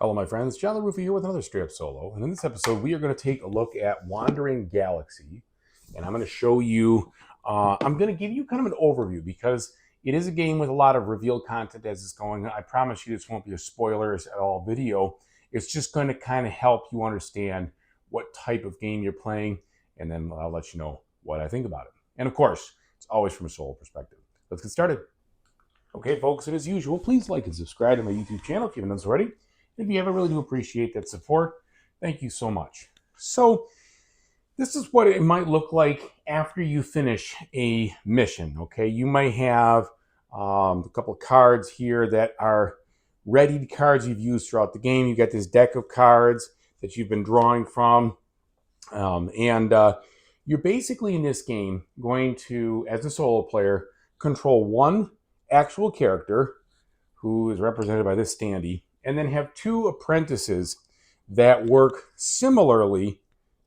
Hello, my friends. John LaRuffa here with another Straight Up Solo. And in this episode, we are going to take a look at Wandering Galaxy. And I'm going to show you, I'm going to give you kind of an overview because it is a game with a lot of revealed content as it's going. I promise you this won't be a spoilers at all video. It's just going to kind of help you understand what type of game you're playing. And then I'll let you know what I think about it. And of course, it's always from a solo perspective. Let's get started. Okay, folks, and as usual, please like and subscribe to my YouTube channel if you haven't done so already. If you ever really do appreciate that support, thank you so much. So this is what it might look like after you finish a mission, okay? You might have a couple of cards here that are ready cards you've used throughout the game. You've got this deck of cards that you've been drawing from. You're basically in this game going to, as a solo player, control one actual character who is represented by this standee, and then have two apprentices that work similarly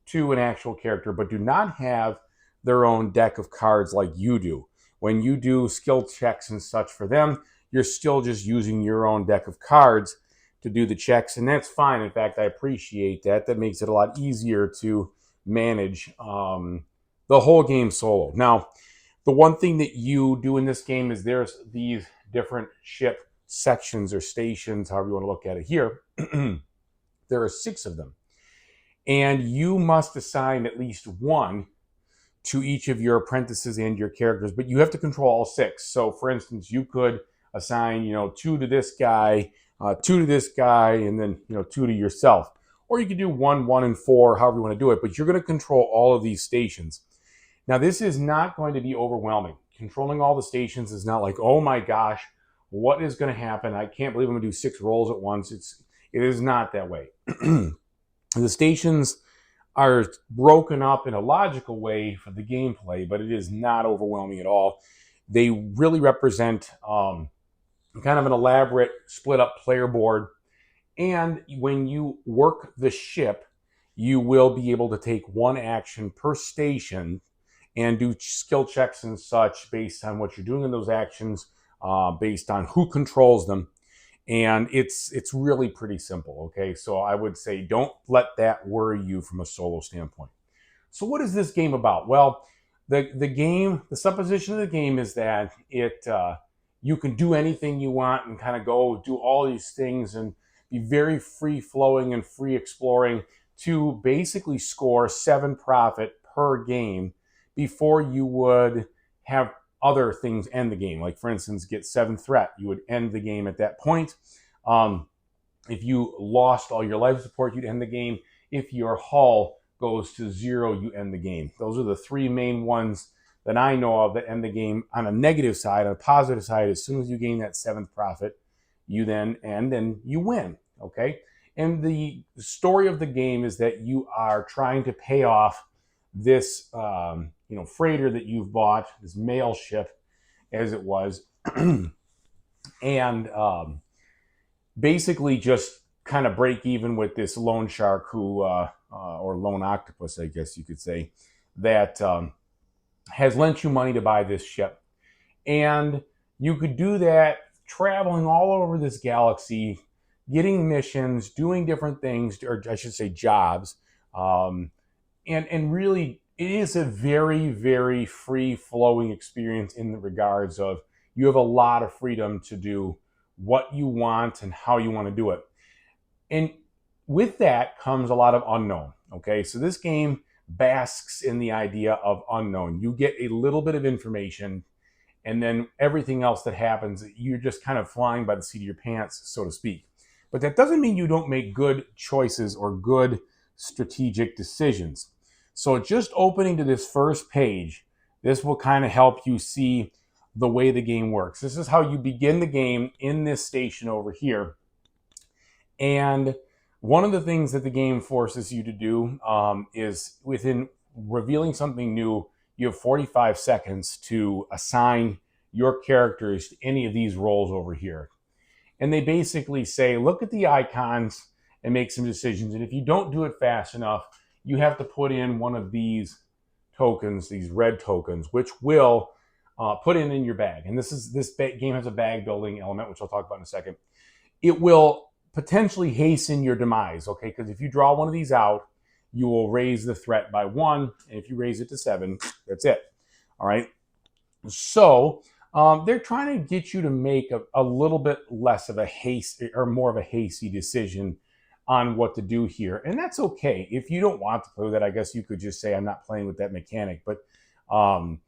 to an actual character, but do not have their own deck of cards like you do. When you do skill checks and such for them, you're still just using your own deck of cards to do the checks, and that's fine. In fact, I appreciate that. That makes it a lot easier to manage the whole game solo. Now, the one thing that you do in this game is there's these different ship sections or stations, however you want to look at it here. There are 6 of them. And you must assign at least one to each of your apprentices and your characters, but you have to control all 6. So for instance, you could assign, 2 to this guy, 2 to this guy, and then, 2 to yourself. Or you could do 1, 1, and 4, however you want to do it, but you're going to control all of these stations. Now, this is not going to be overwhelming. Controlling all the stations is not like, oh my gosh, what is going to happen? I can't believe I'm going to do 6 rolls at once. It is not that way. The stations are broken up in a logical way for the gameplay, but it is not overwhelming at all. They really represent kind of an elaborate split up player board. And when you work the ship, you will be able to take one action per station and do skill checks and such based on what you're doing in those actions, based on who controls them. And it's really pretty simple, okay? So I would say don't let that worry you from a solo standpoint. So what is this game about? Well, the supposition of the game is that you can do anything you want and kind of go do all these things and be very free-flowing and free exploring to basically score 7 profit per game before you would have other things end the game. Like, for instance, get 7 threat. You would end the game at that point. If you lost all your life support, you'd end the game. If your hull goes to 0, you end the game. Those are the 3 main ones that I know of that end the game on a negative side. On a positive side, as soon as you gain that 7th profit, you then end and you win, okay? And the story of the game is that you are trying to pay off this freighter that you've bought, this mail ship as it was, and basically just kind of break even with this loan shark who, or loan octopus, I guess you could say, that has lent you money to buy this ship. And you could do that traveling all over this galaxy, getting missions, doing different things, or I should say jobs, and really it is a very, very free-flowing experience in the regards of you have a lot of freedom to do what you want and how you want to do it. And with that comes a lot of unknown, okay? So this game basks in the idea of unknown. You get a little bit of information, and then everything else that happens, you're just kind of flying by the seat of your pants, so to speak. But that doesn't mean you don't make good choices or good strategic decisions. So just opening to this first page, this will kind of help you see the way the game works. This is how you begin the game in this station over here. And one of the things that the game forces you to do is within revealing something new, you have 45 seconds to assign your characters to any of these roles over here. And they basically say, look at the icons and make some decisions. And if you don't do it fast enough, you have to put in one of these tokens, these red tokens, which will put in your bag. And this game has a bag building element, which I'll talk about in a second. It will potentially hasten your demise, okay? Because if you draw one of these out, you will raise the threat by 1, and if you raise it to 7, that's it. All right. So they're trying to get you to make a little bit less of a hasty or more of a hasty decision on what to do here, and that's okay. If you don't want to play with that, I guess you could just say I'm not playing with that mechanic. Um,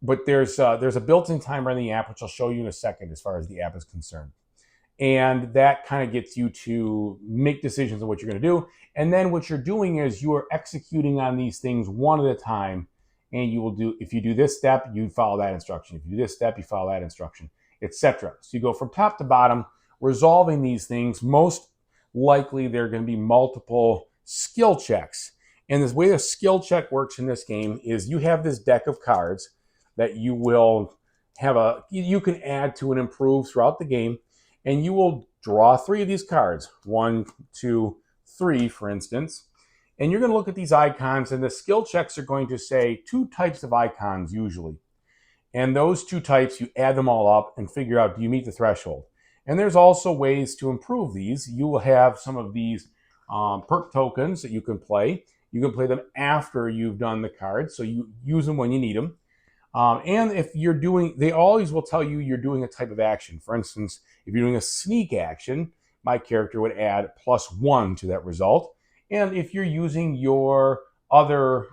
but there's a built-in timer in the app, which I'll show you in a second, as far as the app is concerned. And that kind of gets you to make decisions on what you're going to do. And then what you're doing is you are executing on these things one at a time. And you will do, if you do this step, you follow that instruction. If you do this step, you follow that instruction, etc. So you go from top to bottom, resolving these things. Most likely there are going to be multiple skill checks. And the way the skill check works in this game is you have this deck of cards that you will you can add to and improve throughout the game. And you will draw 3 of these cards, 1, 2, 3, for instance. And you're going to look at these icons, and the skill checks are going to say 2 types of icons usually. And those 2 types, you add them all up and figure out, do you meet the threshold? And there's also ways to improve these. You will have some of these perk tokens that you can play. You can play them after you've done the cards, so you use them when you need them. And if you're doing, they always will tell you you're doing a type of action. For instance, if you're doing a sneak action, my character would add +1 to that result. And if you're using your other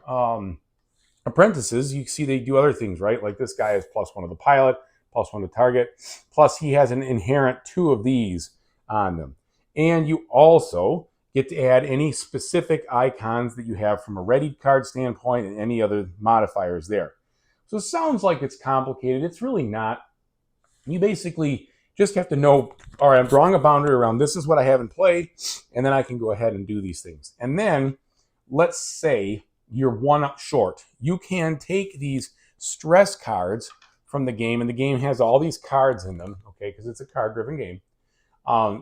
apprentices, you see they do other things, right? Like this guy has +1 to the pilot, +1 to target. Plus he has an inherent 2 of these on them. And you also get to add any specific icons that you have from a ready card standpoint and any other modifiers there. So it sounds like it's complicated. It's really not. You basically just have to know, all right, I'm drawing a boundary around this is what I have in play, and then I can go ahead and do these things. And then let's say you're 1 up short. You can take these stress cards from the game, and the game has all these cards in them, okay, because it's a card-driven game.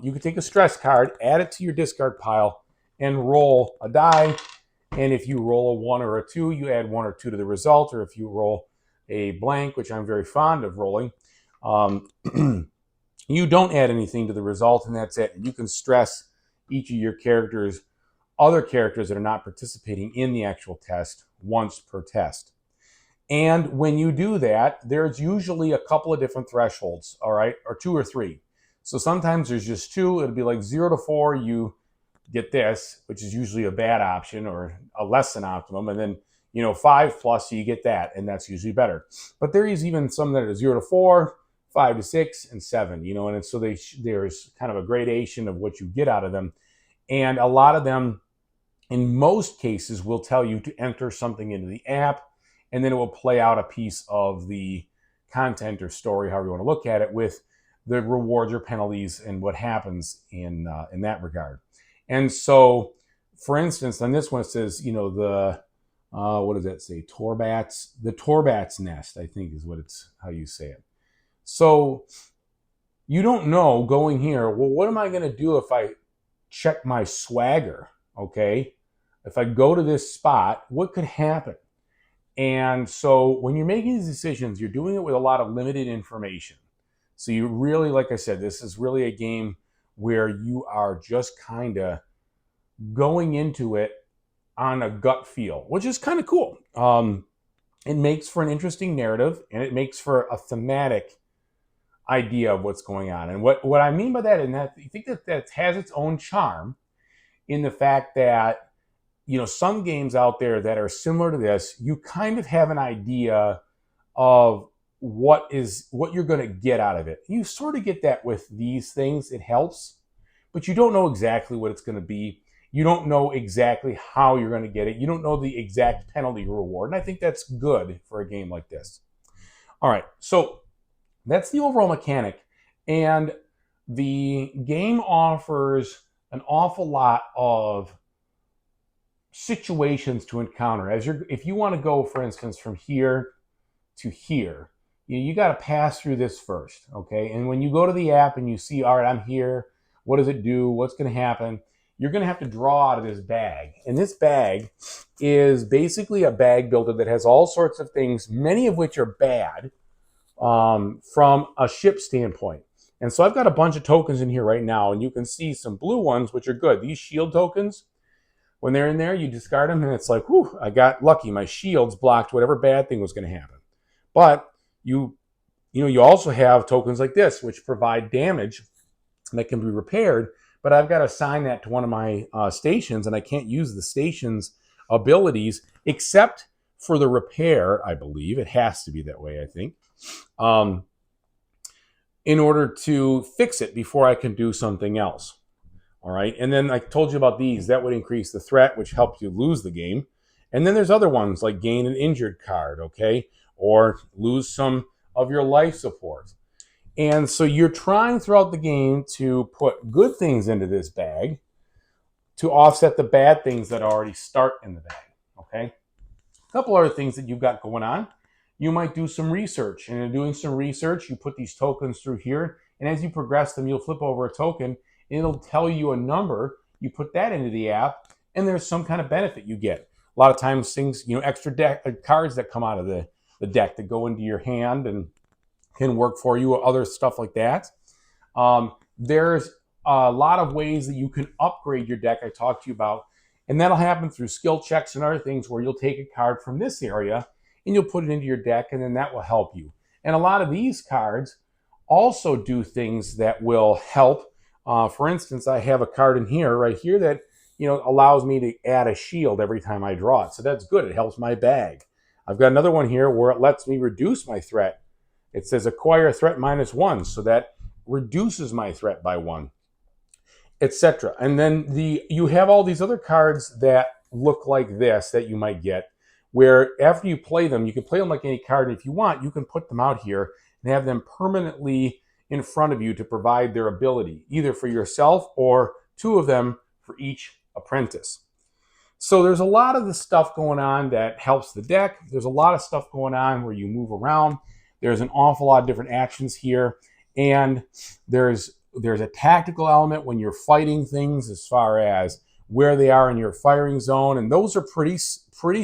You can take a stress card, add it to your discard pile, and roll a die. And if you roll a 1 or a 2, you add 1 or 2 to the result. Or if you roll a blank, which I'm very fond of rolling, you don't add anything to the result, and that's it. You can stress each of your characters, other characters that are not participating in the actual test, once per test. And when you do that, there's usually a couple of different thresholds, all right, or 2 or 3. So sometimes there's just 2. It'll be like 0 to 4, you get this, which is usually a bad option or a less than optimum. And then, 5 plus, so you get that, and that's usually better. But there is even some that are 0 to 4, 5 to 6, and 7, and so there's kind of a gradation of what you get out of them. And a lot of them, in most cases, will tell you to enter something into the app, and then it will play out a piece of the content or story, however you want to look at it, with the rewards or penalties and what happens in that regard. And so, for instance, on this one, it says, what does that say? The Torbat's nest, I think is how you say it. So you don't know going here, well, what am I going to do if I check my swagger? Okay. If I go to this spot, what could happen? And so when you're making these decisions, you're doing it with a lot of limited information. So you really, like I said, this is really a game where you are just kind of going into it on a gut feel, which is kind of cool. It makes for an interesting narrative, and it makes for a thematic idea of what's going on. And what I mean by that, and that I think that has its own charm in the fact that, some games out there that are similar to this, you kind of have an idea of what you're going to get out of it. You sort of get that with these things. It helps, but you don't know exactly what it's going to be. You don't know exactly how you're going to get it. You don't know the exact penalty reward. And I think that's good for a game like this. All right, so that's the overall mechanic. And the game offers an awful lot of situations to encounter. If you want to go, for instance, from here to here, you got to pass through this first, okay? And when you go to the app and you see, all right, I'm here, what does it do? What's going to happen? You're going to have to draw out of this bag. And this bag is basically a bag builder that has all sorts of things, many of which are bad from a ship standpoint. And so I've got a bunch of tokens in here right now, and you can see some blue ones, which are good. These shield tokens, when they're in there, you discard them, and it's like, whew, I got lucky. My shields blocked whatever bad thing was going to happen. But you also have tokens like this, which provide damage that can be repaired, but I've got to assign that to one of my stations, and I can't use the station's abilities except for the repair, I believe. It has to be that way, I think, in order to fix it before I can do something else. All right, and then I told you about these. That would increase the threat, which helps you lose the game. And then there's other ones like gain an injured card, okay, or lose some of your life support. And so you're trying throughout the game to put good things into this bag to offset the bad things that already start in the bag, okay? A couple other things that you've got going on. You might do some research. And in doing some research, you put these tokens through here. And as you progress them, you'll flip over a token. And it'll tell you a number. You put that into the app, and there's some kind of benefit you get. A lot of times things, extra deck cards that come out of the deck that go into your hand and can work for you, or other stuff like that. There's a lot of ways that you can upgrade your deck I talked to you about, and that'll happen through skill checks and other things where you'll take a card from this area and you'll put it into your deck, and then that will help you. And a lot of these cards also do things that will help. For instance, I have a card in here, right here, that allows me to add a shield every time I draw it. So that's good. It helps my bag. I've got another one here where it lets me reduce my threat. It says acquire threat -1, so that reduces my threat by 1, etc. And then you have all these other cards that look like this that you might get, where after you play them, you can play them like any card. And if you want, you can put them out here and have them permanently in front of you to provide their ability, either for yourself or 2 of them for each apprentice. So there's a lot of the stuff going on that helps the deck. There's a lot of stuff going on where you move around. There's an awful lot of different actions here. And there's a tactical element when you're fighting things as far as where they are in your firing zone. And those are pretty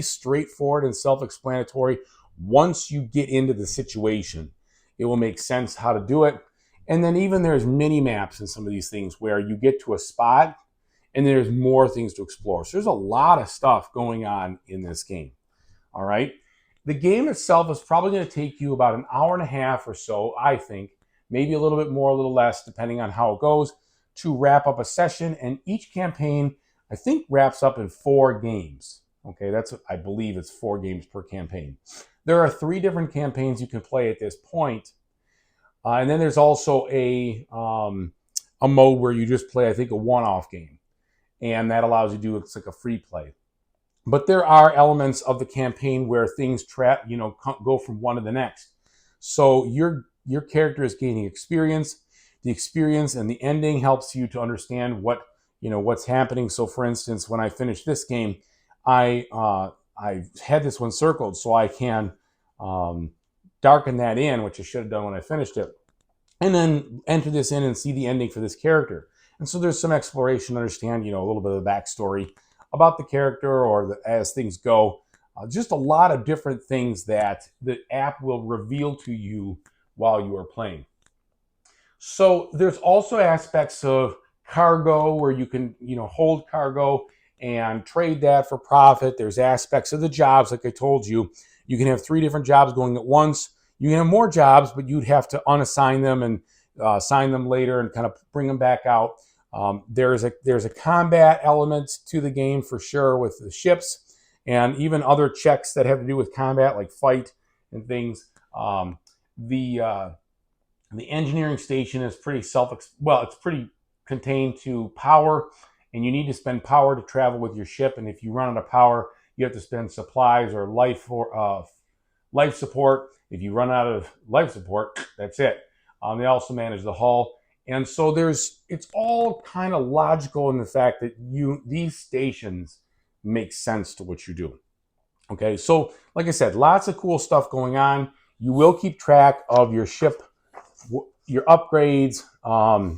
straightforward and self-explanatory. Once you get into the situation, it will make sense how to do it. And then even there's mini maps in some of these things where you get to a spot and there's more things to explore. So there's a lot of stuff going on in this game. All right. The game itself is probably going to take you about an hour and a half or so, I think, maybe a little bit more, a little less, depending on how it goes, to wrap up a session. And each campaign, I think, wraps up in 4 games. Okay, that's what I believe, it's 4 games per campaign. There are 3 different campaigns you can play at this point. And then there's also a mode where you just play, I think, a one-off game. And that allows you to do, it's like a free play. But there are elements of the campaign where things go from one to the next. So your character is gaining experience. The experience and the ending helps you to understand what's happening. So, for instance, when I finish this game, I had this one circled so I can darken that in, which I should have done when I finished it, and then enter this in and see the ending for this character. And so there's some exploration, understand a little bit of the backstory about the character or as things go. Just a lot of different things that the app will reveal to you while you are playing. So there's also aspects of cargo where you can hold cargo and trade that for profit. There's aspects of the jobs, like I told you. You can have 3 different jobs going at once. You can have more jobs, but you'd have to unassign them and assign them later and kind of bring them back out. There's a combat element to the game for sure with the ships and even other checks that have to do with combat, like fight and things. The engineering station is pretty it's pretty contained to power, and you need to spend power to travel with your ship. And if you run out of power, you have to spend supplies or life support. If you run out of life support, that's it. They also manage the hull. And so it's all kind of logical in the fact that these stations make sense to what you do. Okay, so like I said, lots of cool stuff going on. You will keep track of your ship, your upgrades,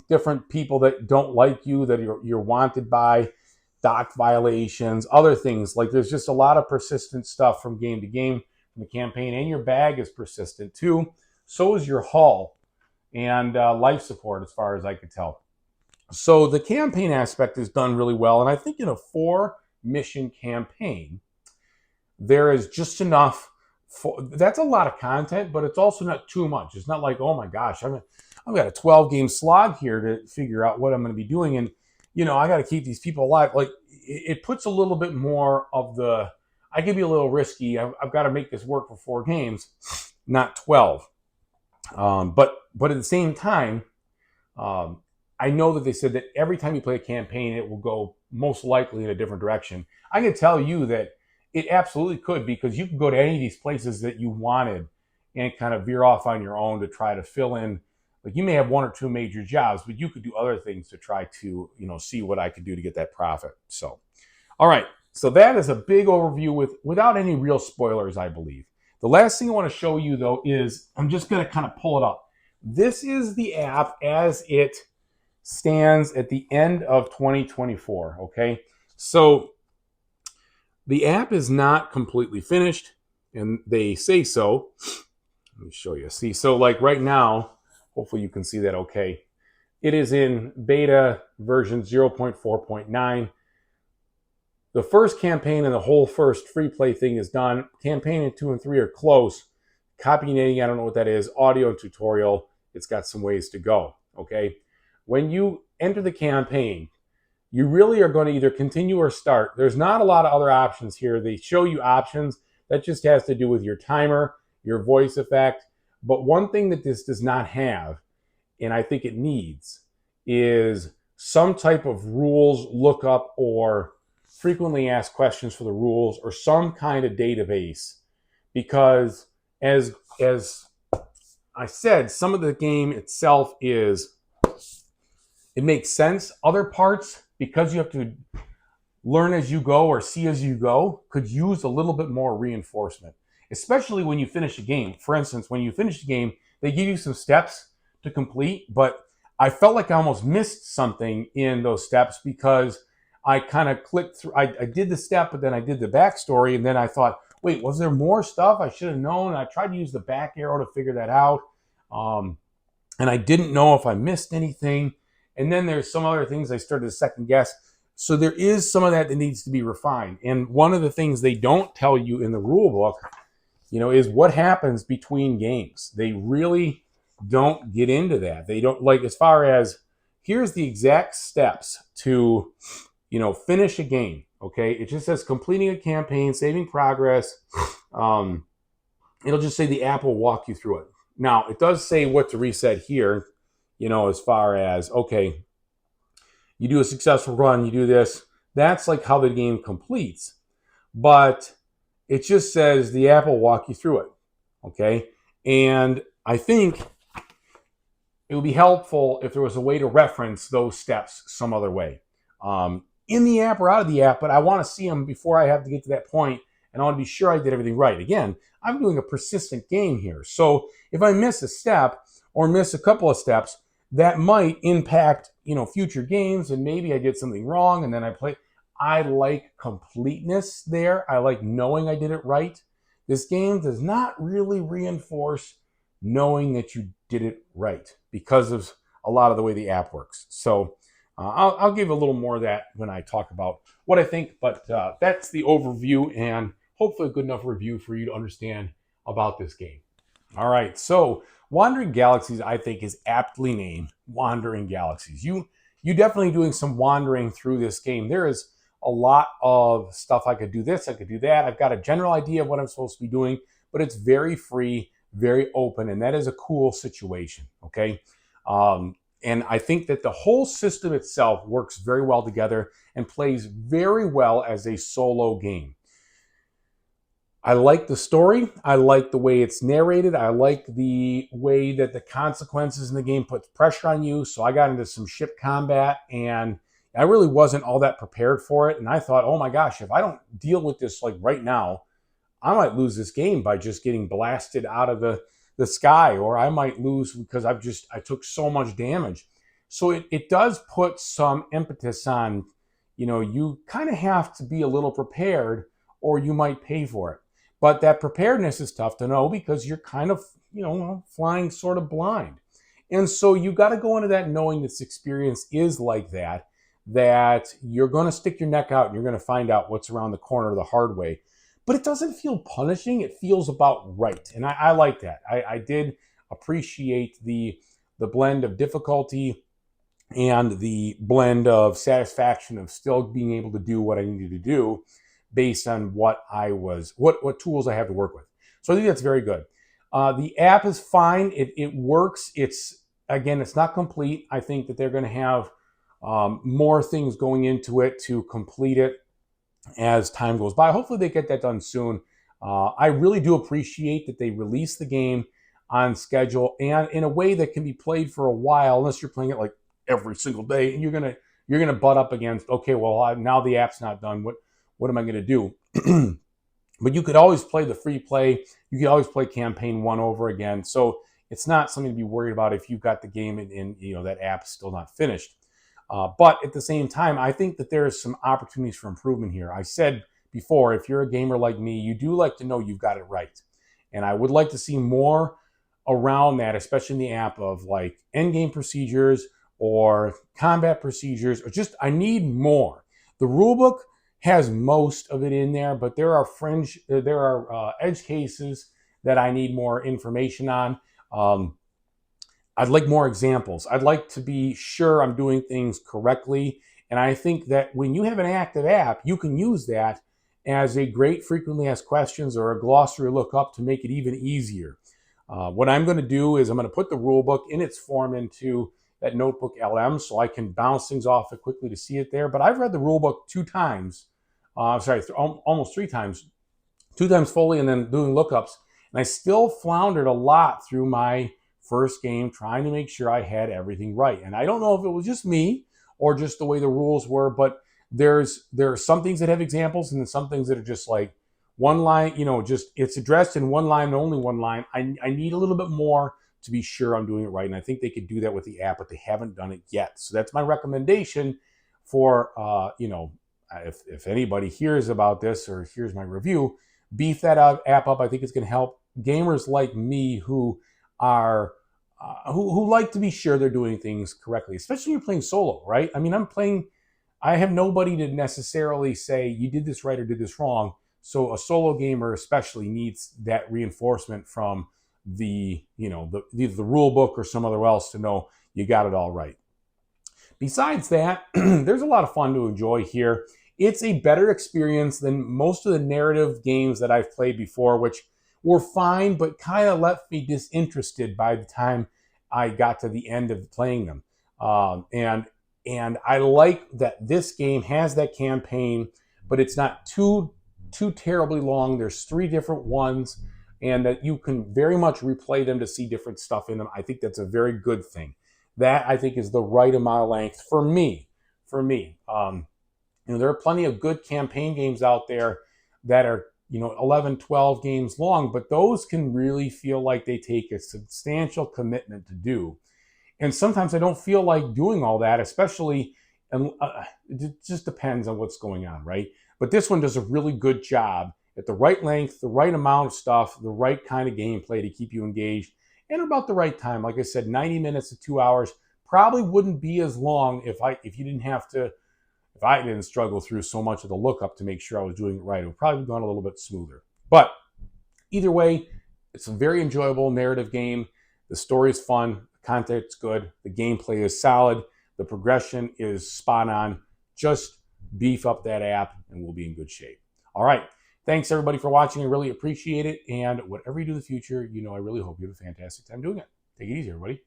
different people that don't like you, that you're wanted by, dock violations, other things. Like there's just a lot of persistent stuff from game to game from the campaign, and your bag is persistent too. So is your hull. and life support, as far as I could tell. So the campaign aspect is done really well, and I think in a 4-mission campaign, there is just enough. That's a lot of content, but it's also not too much. It's not like, oh my gosh, I've got a 12-game slog here to figure out what I'm going to be doing, and I got to keep these people alive. Like it puts a little bit more of the. I can be a little risky. I've got to make this work for 4 games, not 12. But at the same time, I know that they said that every time you play a campaign, it will go most likely in a different direction. I can tell you that it absolutely could, because you can go to any of these places that you wanted and kind of veer off on your own to try to fill in. Like you may have 1 or 2 major jobs, but you could do other things to try to, see what I could do to get that profit. So, all right. So that is a big overview without any real spoilers, I believe. The last thing I want to show you, though, is I'm just going to kind of pull it up. This is the app as it stands at the end of 2024, okay? So the app is not completely finished, and they say so. Let me show you. See, so like right now, hopefully you can see that okay. It is in beta version 0.4.9. The first campaign and the whole first free play thing is done. Campaign 2 and 3 are close. Copying, I don't know what that is. Audio and tutorial, it's got some ways to go, okay? When you enter the campaign, you really are going to either continue or start. There's not a lot of other options here. They show you options. That just has to do with your timer, your voice effect. But one thing that this does not have, and I think it needs, is some type of rules lookup or frequently asked questions for the rules or some kind of database. Because as I said, some of the game itself it makes sense. Other parts, because you have to learn as you go or see as you go, could use a little bit more reinforcement, especially when you finish a game. For instance, when you finish a game, they give you some steps to complete, but I felt like I almost missed something in those steps because I kind of clicked through. I did the step, but then I did the backstory, and then I thought, wait, was there more stuff I should have known? And I tried to use the back arrow to figure that out, and I didn't know if I missed anything. And then there's some other things I started to second guess. So there is some of that needs to be refined. And one of the things they don't tell you in the rule book, is what happens between games. They really don't get into that. They don't, like, as far as here's the exact steps to, finish a game. Okay. It just says completing a campaign, saving progress. It'll just say the app will walk you through it. Now, it does say what to reset here, as far as, okay, you do a successful run, you do this. That's like how the game completes. But it just says the app will walk you through it. Okay. And I think it would be helpful if there was a way to reference those steps some other way. In the app or out of the app, but I want to see them before I have to get to that point, and I want to be sure I did everything right. Again, I'm doing a persistent game here. So if I miss a step or miss a couple of steps, that might impact, future games, and maybe I did something wrong and then I play. I like completeness there. I like knowing I did it right. This game does not really reinforce knowing that you did it right because of a lot of the way the app works. So I'll give a little more of that when I talk about what I think, but that's the overview and hopefully a good enough review for you to understand about this game. All right, so Wandering Galaxies, I think, is aptly named Wandering Galaxies. You definitely doing some wandering through this game. There is a lot of stuff. I could do this, I could do that. I've got a general idea of what I'm supposed to be doing, but it's very free, very open, and that is a cool situation, okay? And I think that the whole system itself works very well together and plays very well as a solo game. I like the story. I like the way it's narrated. I like the way that the consequences in the game puts pressure on you. So I got into some ship combat and I really wasn't all that prepared for it. And I thought, oh my gosh, if I don't deal with this like right now, I might lose this game by just getting blasted out of the sky, or I might lose because I took so much damage. So it does put some impetus on, you kind of have to be a little prepared or you might pay for it. But that preparedness is tough to know because you're kind of, flying sort of blind. And so you got to go into that knowing this experience is like that, that you're going to stick your neck out and you're going to find out what's around the corner the hard way. But it doesn't feel punishing. It feels about right. And I like that. I did appreciate the blend of difficulty and the blend of satisfaction of still being able to do what I needed to do based on what tools I have to work with. So I think that's very good. The app is fine. It works. It's not complete. I think that they're going to have more things going into it to complete it as time goes by. Hopefully they get that done soon. I really do appreciate that they release the game on schedule and in a way that can be played for a while, unless you're playing it like every single day, and you're gonna butt up against, okay, well, now the app's not done. What am I gonna do? But you could always play the free play. You could always play campaign 1 over again. So it's not something to be worried about if you've got the game and that app's still not finished. But at the same time, I think that there's some opportunities for improvement here. I said before, if you're a gamer like me, you do like to know you've got it right. And I would like to see more around that, especially in the app, of like endgame procedures or combat procedures, or just I need more. The rulebook has most of it in there, but there are edge cases that I need more information on. I'd like more examples. I'd like to be sure I'm doing things correctly. And I think that when you have an active app, you can use that as a great frequently asked questions or a glossary lookup to make it even easier. What I'm going to do is I'm going to put the rulebook in its form into that Notebook LM so I can bounce things off it quickly to see it there. But I've read the rulebook 2 times, almost 3 times, 2 times fully and then doing lookups. And I still floundered a lot through my first game trying to make sure I had everything right. And I don't know if it was just me or just the way the rules were, but there are some things that have examples and then some things that are just like one line, just it's addressed in one line and only one line. I need a little bit more to be sure I'm doing it right. And I think they could do that with the app, but they haven't done it yet. So that's my recommendation for, if anybody hears about this or hears my review, beef that app up. I think it's going to help gamers like me who are who like to be sure they're doing things correctly, especially when you're playing solo, right? I mean, I have nobody to necessarily say you did this right or did this wrong. So a solo gamer especially needs that reinforcement from the rule book or some other else to know you got it all right. Besides that, there's a lot of fun to enjoy here. It's a better experience than most of the narrative games that I've played before, which were fine, but kind of left me disinterested by the time I got to the end of playing them. And I like that this game has that campaign, but it's not too terribly long. There's 3 different ones, and that you can very much replay them to see different stuff in them. I think that's a very good thing. That I think is the right amount of length for me. There are plenty of good campaign games out there that are 11, 12 games long, but those can really feel like they take a substantial commitment to do. And sometimes I don't feel like doing all that, especially, it just depends on what's going on, right? But this one does a really good job at the right length, the right amount of stuff, the right kind of gameplay to keep you engaged, and about the right time. Like I said, 90 minutes to 2 hours probably wouldn't be as long if I didn't struggle through so much of the lookup to make sure I was doing it right. It would probably have gone a little bit smoother. But either way, it's a very enjoyable narrative game. The story is fun. The content's good. The gameplay is solid. The progression is spot on. Just beef up that app and we'll be in good shape. All right. Thanks, everybody, for watching. I really appreciate it. And whatever you do in the future, I really hope you have a fantastic time doing it. Take it easy, everybody.